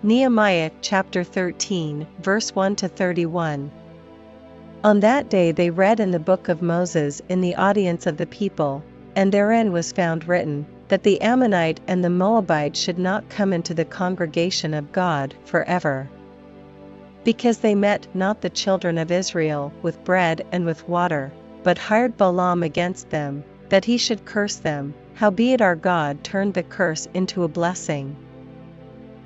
Nehemiah chapter 13, verse 1-31. On that day they read in the book of Moses in the audience of the people, and therein was found written, that the Ammonite and the Moabite should not come into the congregation of God forever. Because they met not the children of Israel with bread and with water, but hired Balaam against them, that he should curse them, howbeit our God turned the curse into a blessing.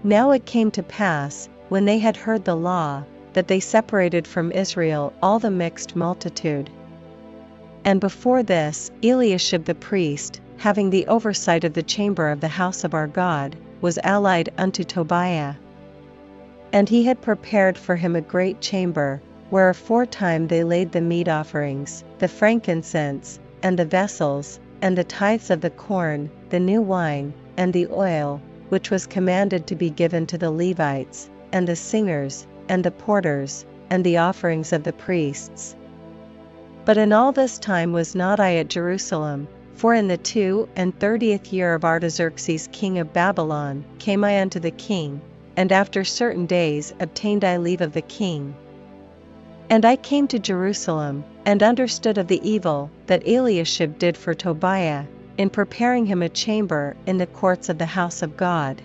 Now it came to pass, when they had heard the law, that they separated from Israel all the mixed multitude. And before this, Eliashib the priest, having the oversight of the chamber of the house of our God, was allied unto Tobiah. And he had prepared for him a great chamber, where aforetime they laid the meat offerings, the frankincense, and the vessels, and the tithes of the corn, the new wine, and the oil, which was commanded to be given to the Levites, and the singers, and the porters, and the offerings of the priests. But in all this time was not I at Jerusalem, for in the 32nd year of Artaxerxes king of Babylon came I unto the king, and after certain days obtained I leave of the king. And I came to Jerusalem, and understood of the evil that Eliashib did for Tobiah, in preparing him a chamber in the courts of the house of God.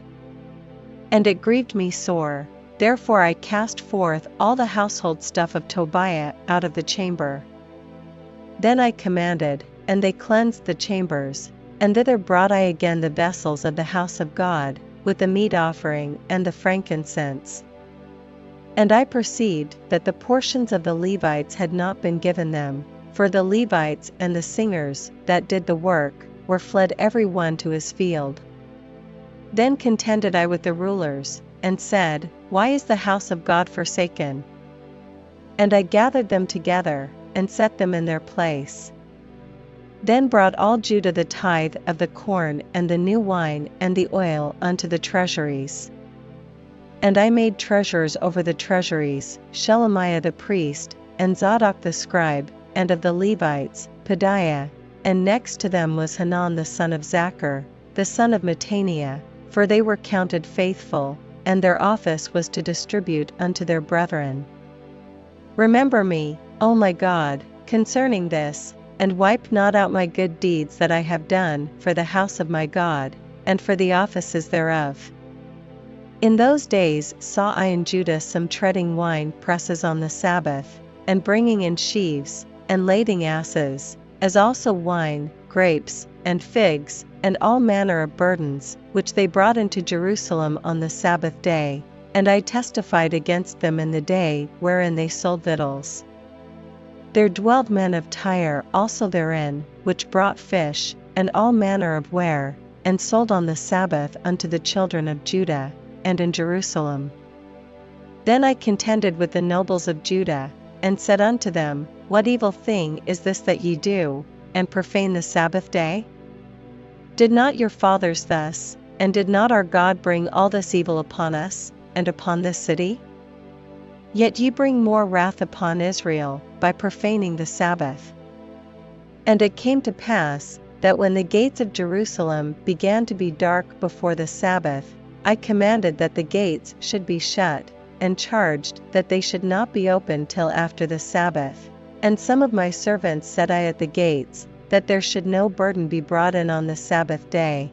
And it grieved me sore, therefore I cast forth all the household stuff of Tobiah out of the chamber. Then I commanded, and they cleansed the chambers, and thither brought I again the vessels of the house of God, with the meat offering and the frankincense. And I perceived that the portions of the Levites had not been given them, for the Levites and the singers that did the work were fled every one to his field. Then contended I with the rulers, and said, Why is the house of God forsaken? And I gathered them together, and set them in their place. Then brought all Judah the tithe of the corn and the new wine and the oil unto the treasuries. And I made treasurers over the treasuries, Shelemiah the priest, and Zadok the scribe, and of the Levites, Pedaiah, and next to them was Hanan the son of Zachar, the son of Mattaniah, for they were counted faithful, and their office was to distribute unto their brethren. Remember me, O my God, concerning this, and wipe not out my good deeds that I have done for the house of my God, and for the offices thereof. In those days saw I in Judah some treading wine presses on the Sabbath, and bringing in sheaves, and lading asses, as also wine, grapes, and figs, and all manner of burdens, which they brought into Jerusalem on the Sabbath day, and I testified against them in the day wherein they sold victuals. There dwelled men of Tyre also therein, which brought fish, and all manner of ware, and sold on the Sabbath unto the children of Judah, and in Jerusalem. Then I contended with the nobles of Judah, and said unto them, What evil thing is this that ye do, and profane the Sabbath day? Did not your fathers thus, and did not our God bring all this evil upon us, and upon this city? Yet ye bring more wrath upon Israel, by profaning the Sabbath. And it came to pass, that when the gates of Jerusalem began to be dark before the Sabbath, I commanded that the gates should be shut, and charged that they should not be opened till after the Sabbath. And some of my servants set I at the gates, that there should no burden be brought in on the Sabbath day.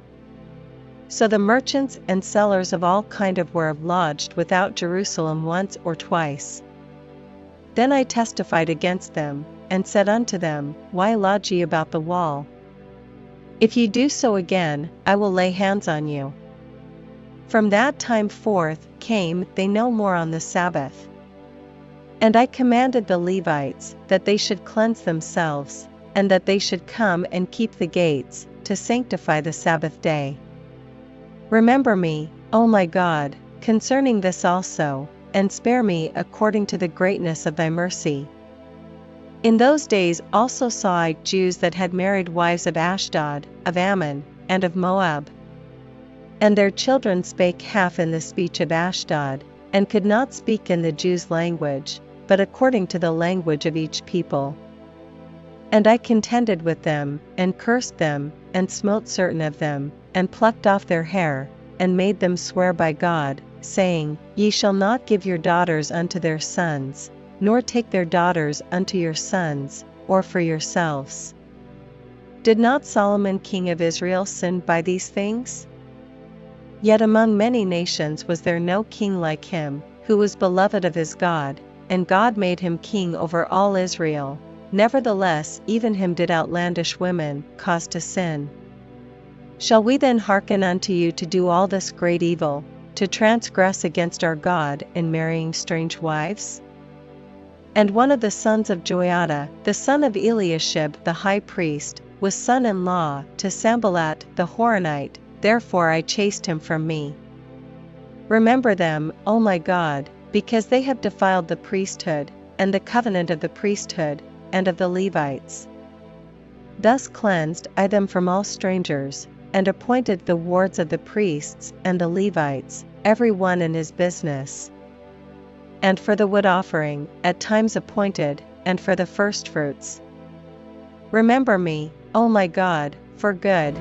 So the merchants and sellers of all kind of ware lodged without Jerusalem once or twice. Then I testified against them, and said unto them, Why lodge ye about the wall? If ye do so again, I will lay hands on you. From that time forth came they no more on the Sabbath. And I commanded the Levites that they should cleanse themselves, and that they should come and keep the gates, to sanctify the Sabbath day. Remember me, O my God, concerning this also, and spare me according to the greatness of thy mercy. In those days also saw I Jews that had married wives of Ashdod, of Ammon, and of Moab. And their children spake half in the speech of Ashdod, and could not speak in the Jews' language, but according to the language of each people. And I contended with them, and cursed them, and smote certain of them, and plucked off their hair, and made them swear by God, saying, Ye shall not give your daughters unto their sons, nor take their daughters unto your sons, or for yourselves. Did not Solomon king of Israel sin by these things? Yet among many nations was there no king like him, who was beloved of his God, and God made him king over all Israel. Nevertheless even him did outlandish women cause to sin. Shall we then hearken unto you to do all this great evil, to transgress against our God in marrying strange wives? And one of the sons of Joiada, the son of Eliashib the high priest, was son-in-law to Sanballat the Horonite, therefore I chased him from me. Remember them, O my God, because they have defiled the priesthood, and the covenant of the priesthood, and of the Levites. Thus cleansed I them from all strangers, and appointed the wards of the priests and the Levites, every one in his business. And for the wood offering, at times appointed, and for the firstfruits. Remember me, O my God, for good,